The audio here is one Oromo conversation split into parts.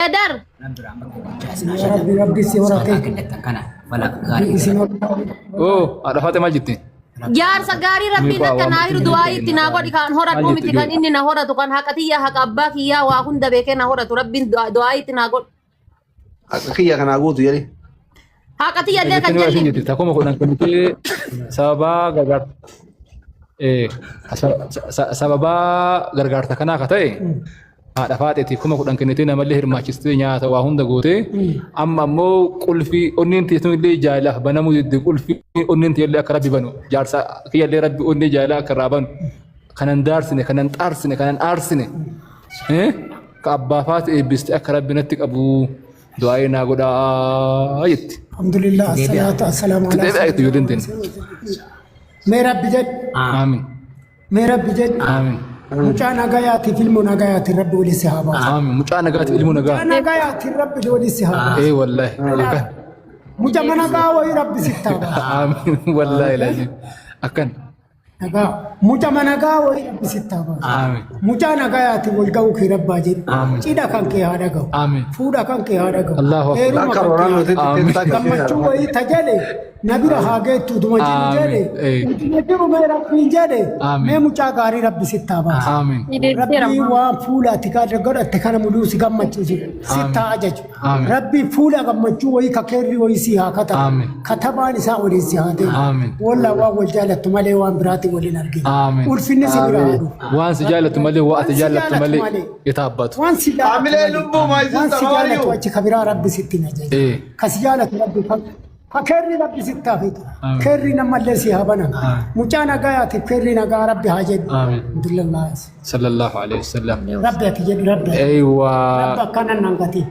Dar. Rabbi si horate. Oh, ada Fatima jitti. Jaarsa gaarii rabbiin akka naa hiru du'aa itti naa godhi kan horadhu miti kan inni na horatu kan haqa tiyya haqa abbaa kiyyaa waa hunda beekee na horatu rabbiin du'aa itti naa godhu. Haqa kiyya kanaa guutu jedhi. Haqa tiyya illee kan Jitti jalli. jitti takuma kudhan kennitee sababa gargaarta kanaa ka ta'e haadha faaxeetiif kuma kudhan kennitee namallee hirmaachistee nyaata waa hunda gootee amma ammoo qulfii onneen teessuma illee jaalaaf banamuu didde qulfii onneen teessillee akka rabbi banu jaarsa kiyyallee rabbi onnee jaalaa akka irraa banu kanan daarsine kanan xaarsine kanan aarsine ka abbaa faate eebbiste akka rabbi natti qabu du'aa naa godhaa jetti. Alhamdulillah assalatu wassalamu ala Tidak itu yudin. Mee rabbi jedh. Amin. Mee rabbi jedh. Amin. Mucaa nagayaati filmu nagayaati rabbi wali si haa baasu. Amin. Mucaa nagaati ilmu nagaa. Nagayaati rabbi wali si haa baasu. Eh wallahi. Mucaa mana gaa wayi rabbi sitti haa baasu. Amin. Wallahi lazim. Akan. Nagaa mucaa mana gaa wayi rabbi sitti haa baasu. Amin. Mucaa nagayaati wal ga'uu kee rabbaa jedhu. Amin. Cidha kan kee haadha ga'u. Amin. Fuudha kan kee haadha ga'u. Allahu akbar. Heeruma Akka kan kee rooraan haadha nuti ga'u. Amin. Gammachuu wayii tajaajile nabira haa geettu duma jiru jedhe. Jiru mee rabbiin jedhe. Amin. Mee mucaa gaarii rabbi sitti haa baasu. Amin. Rabbii waan fuula ati godhatte kana muluu si gammachiisu sitti haa ajaju. Amin. Rabbii fuula gammachuu wayii kakeerri wayii si haa katabu. Amin. Katabaan isaa waliin si haa ta'e. Amin. Wallah waan wal jaalattu malee waan biraatti waliin arginu. Amin. Ulfinni si biraa haadhu. Waan si jaalatu malee waa ati jaalatu malee itaabbatu. Waan si Amilee lubbuu maayisin waan si tabaariyu. jaalatu achi kabiraa rabbi sitti na jaja. Kasi jaalatu rabbi keerri rabbi sitti haa fitu. Amin. Keerri namallee si haa banan. Mucaa nagayaati keerri nagaa rabbi haa jedhu. Amin. Alhamdulillah. Sallallahu alaihi wasallam. Rabbi ati jedhu rabbi. Aywa. Rabbi akkana nan gati.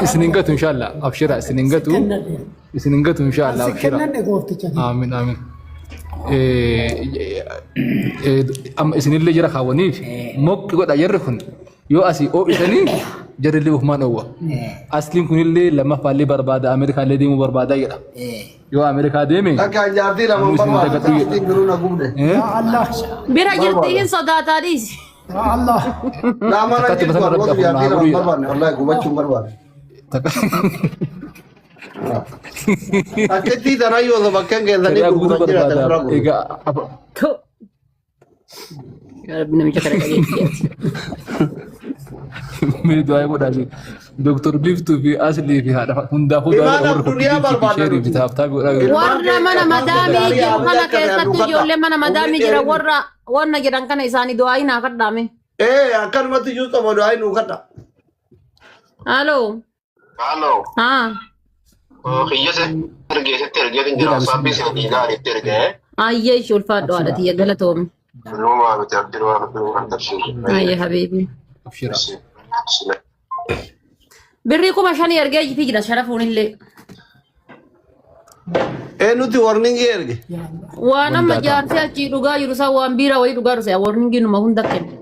Isningatu inshallah. Abshira isningatu. Isningatu inshallah. Abshira. Kennan de goofticha. Amin amin. Amma isinillee jira kaawwaniif mokki godha jarri kun yoo asii oo'isanii jarrillee ufumaan dhowwa. Asliin kunillee lammaffaallee barbaada Ameerikaallee deemuu barbaada jedha. Yoo Ameerikaa deeme Akka jaartii lama barbaada. Jaartiin biroo na gubde. Ya Allah. Bira jirti hin sodaataadhis. Ya Allah. Nama na jirtu warroota jaartii lama barbaadne. Wallahi gubachuun barbaade. Akkeetti tanayyoo osoo bakkeen keessanii gurguran jiraatan bira gurguru. egaa Rabbi namicha kana qabeetti. mee du'aa godhaa Doktor Biftuu fi Aslii fi haadha hundaafuu Imaana duniyaa barbaada sheerii nuti. bitaaf taa'u godhaa. Warra mana madaamii jiru kana keessatti ijoollee mana madaamii jira warra wanna jedhan kana isaanii du'aa naa kadhaame. Akkanumatti iyyuu qaba du'aa nuu kadha. Halloo. Halo, Haa. kiyyasa ergeetiin jira saabbii seetii gaariitti ergee Ayyee ishee ulfaadhu haadha tiyya galatoomi. nuumaa miti abdii waan abdii waan tarsiisu. Ayyee habiibi. Abshira. Birrii 5,000 ergee fi jira sharafuun illee. Nuti warningii erge. Waan amma jaartii achii dhugaa jiru isaa waan biiraa wayii dhugaa dhufe warningii numa hunda kenna.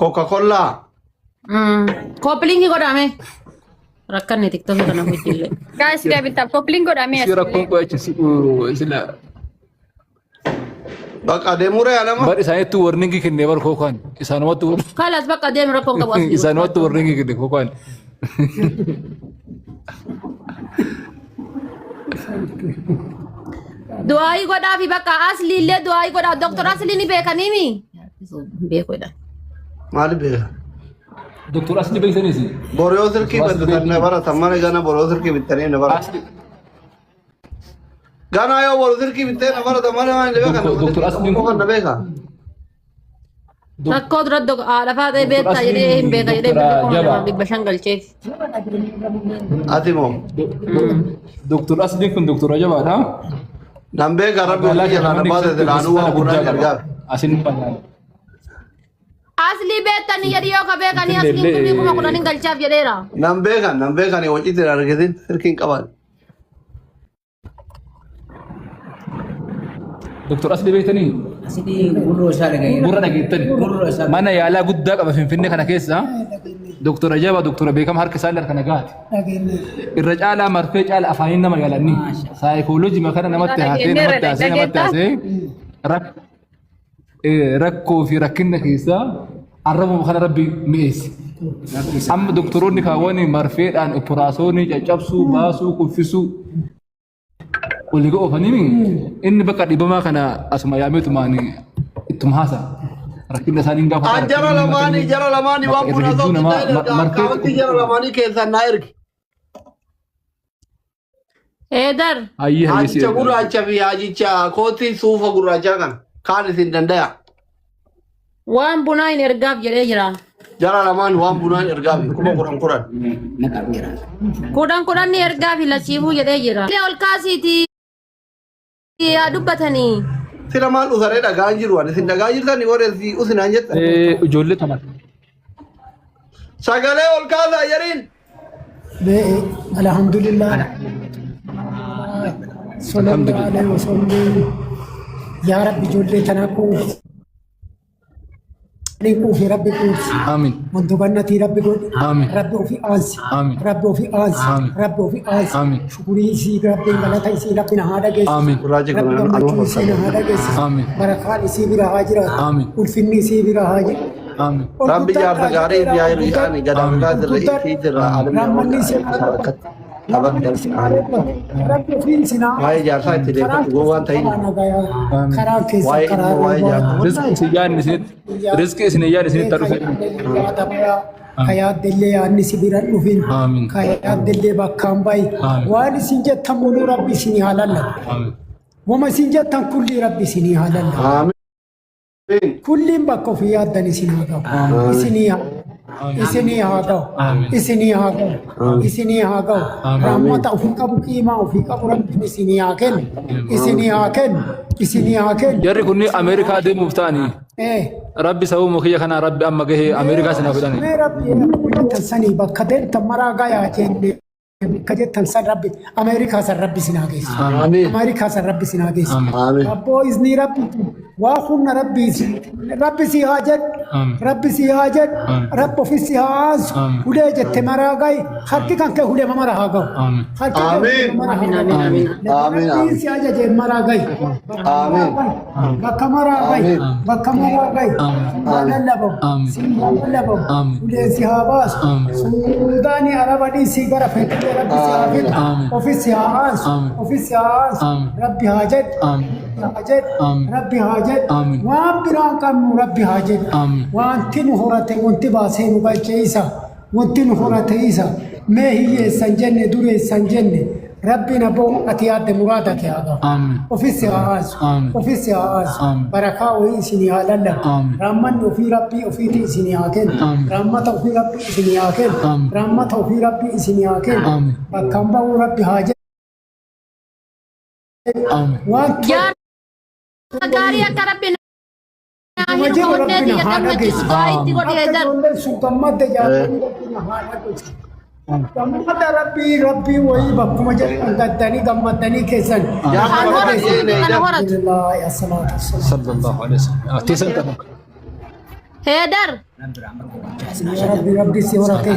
Coca-Cola. Koppiliingi godhame. Rakkanne tiktookii kana hojjillee. Guys, dia minta kopling kok dami Shira kun qo'achi sila Bakka deemuree alama. bar isaaniitti warningii kennee bar kookaan isaanumatti Kalas bakka deemu rakkoon qabu as jiru. isaanumatti warningii kennee kookaan. Du'aayi godhaa fi bakka asli illee du'aayi godhaa. Doktor asli ni beekaniimi. Beekodha. Maali beeka? Doktor Asli beeksaniis. Boroo sirkii bittatan na baratan mana gana boroo sirkii bittanii na baratan. Gana yoo boroo sirkii bittee na baratan mana waan beekan. Doktor Asliin kun- kan na beeka. Rakkoo dura lafaa ta'e beektaa jedhee hin beeka jedhee Doktora birrii Jabaa. 500 galcheef. Ati moo. Doktor Asliin kun doktora jabaadha. Nan beeka rabbi walii jala na baate silaanuu waan gurraan gargaar. Asin banaan. Asli beektanii jedhi yoo ka beekanii asliin birrii 10,000 galchaaf jedheera. Nan beekan waciitiin argatin sirkiin qaban. Doktor Asli beektanii Asli gurra isaa dhagayeera. gurra dhageettani. Mana yaalaa guddaa qaba Finfinnee kana keessa. Doktora Jabaa doktora beekama harka isaa harka nagaati. Irra caalaa marfee caala afaaniin nama yaalanni. Saayikooloojii makana namatti haasee rakkoo fi rakkina keessaa arrabuma kana rabbi mi'eessi. Amma doktoronni kaawwani marfeedhaan operaasyoonii caccabsuu baasuu kuffisuu waliin oofanii inni bakka dhibamaa kana asuma yaameetumaan ittuma haasa. Rakkina isaanii gaafa Jara lamaanii waan buna ta'e jara lamaanii keessan na ergi. Heedar. Hajicha gurraacha fi hajicha kootii suufa gurraacha kan kaan isin dandaya. Waan bunaa hin ergaaf jedhee jira. Jara lamaan waan bunaan ergaaf kuma kuran. Kudhan ni ergaaf lachiifuu jedhee jira. Ol kaasiitii yaa dubbatanii. Sira maal usaree dhagaan jiru waan isin dhagaa jirtanii warreessi usinaan jettan. Ijoollee taman. Sagalee ol kaasaa yariin. Alhamdulillah. Sallallahu alaihi wasallam. Ya Rabbi ijoollee tanaa kuuf. Kuufi Rabbi kuufi. Amiin. Mandubannatii Rabbi godhi. Amiin. Rabbi ofii aansi. Amiin. Rabbi ofii aansi. Amiin. Rabbi ofii aansi. Amiin. Shukurii isii Rabbi galata isii Rabbi na haa dhageessu. Amiin. Gurraacha Rabbi kana gammachuu isii na haa dhageessu. Amiin. Barakaan isii bira haa jiraatu. Amiin. Ulfinni isii bira haa jiru. Amiin. Rabbi jaarsa gaarii fi yaa'iru isaanii gadaagaa dirree isii dirraa Rammanni isii Rabbi ofiin sinaa. waa'ee jaarsaa itti deeffatu goo waan ta'in Karaa keessa karaa Rizqi isin yaadni isinitti rizqi isin yaadni isinitti dhufe. Kayaaddellee yaadni si bira dhufin. Amiin. Kayaaddellee bakkaan bayi. Amiin. Waan isin jettan muluu Rabbi isinii haa lallatu. Amiin. Wama isin jettan kulli Rabbi isinii haa lallatu. Amiin. Kulliin bakka ofii yaaddan isinii haa ga'u. Isinii haa ga'u. Isinii haa ga'u. Isinii haa ga'u. Rahmata ofii qabu qiimaa ofii qabu Rabbiin isinii haa kennu. Isinii haa kennu. Isinii haa kennu. Jarri kunni Ameerikaa deemuuf ta'anii Rabbi sababa mukiyya kana Rabbi amma gahee Ameerikaa sana fidhani. Mee Rabbi jettan sanii bakka deemtan maraa gayaa jenne bakka jettan san Rabbi Ameerikaa san Rabbi sinaa geessu. Amiin. Ameerikaa san Rabbi sinaa geessu. Amiin. Rabboo iznii Rabbi waa humna Rabbi si haa jedhu. Amiin. Rabbi si haa jedhu. Amiin. Rabbi ofii si haa aansu. Amiin. Hulee jette maraa gayi harki kan kee hulee mara haa ga'u. Amiin. Harki kan kee mara haa ga'u. Amiin. Rabbiin si ajaje maraa gayi. Amiin. Bakka maraa gayi. Bakka maraa gayi. Haa lallabamu. Amiin. Si haa lallabamu. Amiin. Hulee si haa baasu. Amiin. Suudaanii Arabanii si gara feetee Rabbi si haa fidu. Amiin. Ofii si haa aansu. Amiin. Ofii si haa aansu. Amiin. Rabbi haa jedhu. Amiin. Haa jedhu. Amiin. Rabbi haa jedhu. Amiin. Waan biraan qabnu Rabbi haa jedhu. Amiin. Wanti nu horate wanti baasee nu galchee isa. Wanti nu horate isa. Mee hiyyeessan jenne dureessan jenne. Rabbi na boo ati yaadde muraada kee haa gahu. Amiin. Ofisi haa aansu. Amiin. Ofisi haa aansu. Amiin. Barakaa wayii isinii haa lallabu. Amiin. Rahmanni ofii Rabbii ofiiti isinii haa kennu. Amiin. Rahmata ofii Rabbii isinii haa kennu. Amiin. Rahmata ofii Rabbii isinii haa kennu. Amiin. Bakkaan bahuu Rabbi haa jedhu. Amiin. Waan Jaarsa gaarii akka Rabbi naa hiru Wajjin godhee Rabbi na biyya haa gammachiisu dhageessu. gaariitti godhe Akka Heedar. ijoolleen sun gammadde jaallatanii Rabbi na haa dhageessu. Gammada Rabbii wayii bakkuma jedhan gaddanii gammadanii keessan. Jaarsa Kan bakka horatu dhiyeenya kan horatu. Alhamdulillah ya salaatu wassalaam. Sallallahu alaihi wasallam. Tiisan qabu. Heedar. Ya Rabbi si horate.